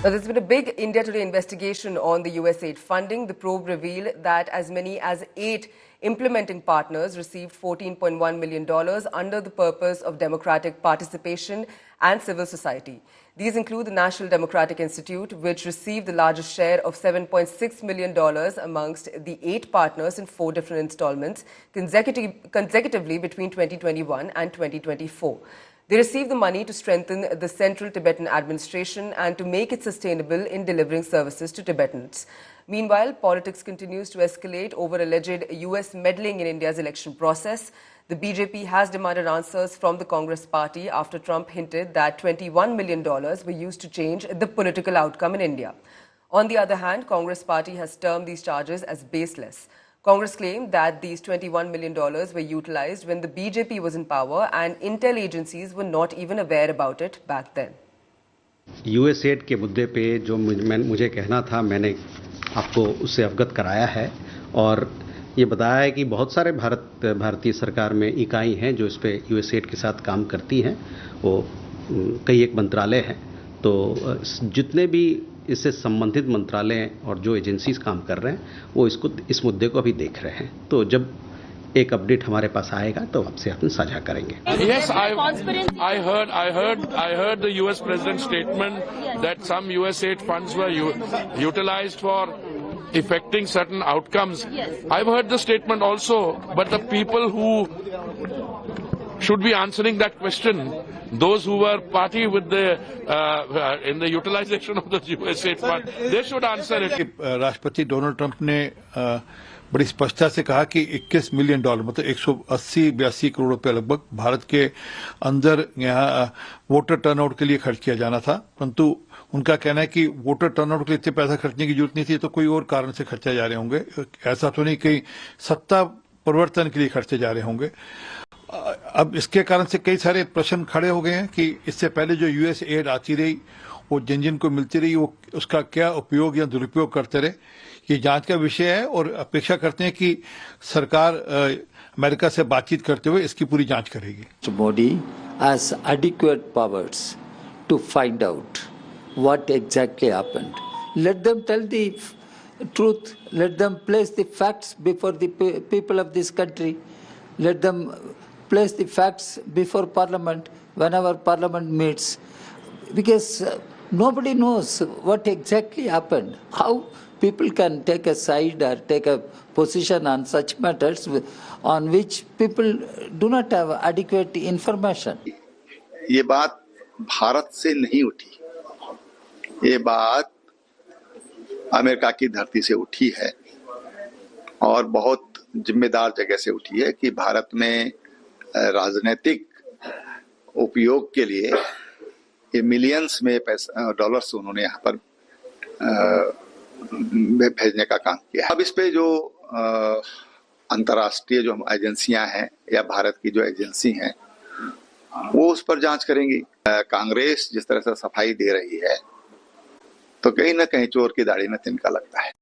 Now, there's been a big India Today investigation on the USAID funding. The probe revealed that as many as 8 implementing partners received $14.1 million under the purpose of democratic participation and civil society. These include the National Democratic Institute, which received the largest share of $7.6 million amongst the 8 partners in 4 different installments consecutively between 2021 and 2024. They received the money to strengthen the Central Tibetan administration and to make it sustainable in delivering services to Tibetans. Meanwhile, politics continues to escalate over alleged US meddling in India's election process. The BJP has demanded answers from the Congress party after Trump hinted that $21 million were used to change the political outcome in India. On the other hand, Congress party has termed these charges as baseless. Congress claimed that these $21 million were utilized when the BJP was in power and intel agencies were not even aware about it back then. USAID के मुद्दे पे जो मुझे कहना था मैंने आपको उससे अवगत कराया है और ये बताया है कि बहुत सारे भारतीय सरकार में इकाई हैं जो इस पे USAID के साथ काम करती हैं। वो कई एक मंत्रालय हैं, तो जितने भी इससे संबंधित मंत्रालय और जो एजेंसीज काम कर रहे हैं वो इस मुद्दे को अभी देख रहे हैं। तो जब एक अपडेट हमारे पास आएगा तो आपसे अपन साझा करेंगे। Yes, I heard the US President's statement that some USAID funds were utilized for effecting certain outcomes. I've heard the statement also, but the people who should be answering that question, those who were party with the in the utilization of the USAID fund, they should answer it. राष्ट्रपति Donald Trump ने बड़ी स्पष्टता से कहा कि $21 million मतलब 180-82 करोड़ रुपए लगभग भारत के अंदर यहाँ वोटर टर्नआउट के लिए खर्च किया जाना था, परंतु उनका कहना है कि वोटर टर्नआउट के लिए इतने पैसा खर्चने की जरूरत नहीं थी, तो कोई और कारण से खर्चे जा रहे होंगे। ऐसा तो नहीं कि सत्ता परिवर्तन के लिए खर्चे जा रहे होंगे। अब इसके कारण से कई सारे प्रश्न खड़े हो गए हैं कि इससे पहले जो USAID आती रही वो जिन जिन को मिलती रही वो उसका क्या उपयोग या दुरुपयोग करते रहे, ये जांच का विषय है और अपेक्षा करते हैं कि सरकार अमेरिका से बातचीत करते हुए इसकी पूरी जांच करेगी। Modi has adequate powers to find out what exactly happened. Let them tell the truth. Let them place the facts before the people of this country. Let them place the facts before Parliament whenever Parliament meets, because nobody knows what exactly happened. How people can take a side or take a position on such matters on which people do not have adequate information. ये बात भारत से नहीं उठी, ये बात America की धरती से उठी है और बहुत जिम्मेदार जगह से उठी है कि भारत में राजनीतिक उपयोग के लिए ये मिलियंस में पैसा डॉलर्स उन्होंने यहाँ पर भेजने का काम किया। अब इस पे जो अंतर्राष्ट्रीय जो एजेंसियां हैं या भारत की जो एजेंसी हैं वो उस पर जांच करेंगी। कांग्रेस जिस तरह से सफाई दे रही है तो कहीं ना कहीं चोर की दाढ़ी में तिनका लगता है।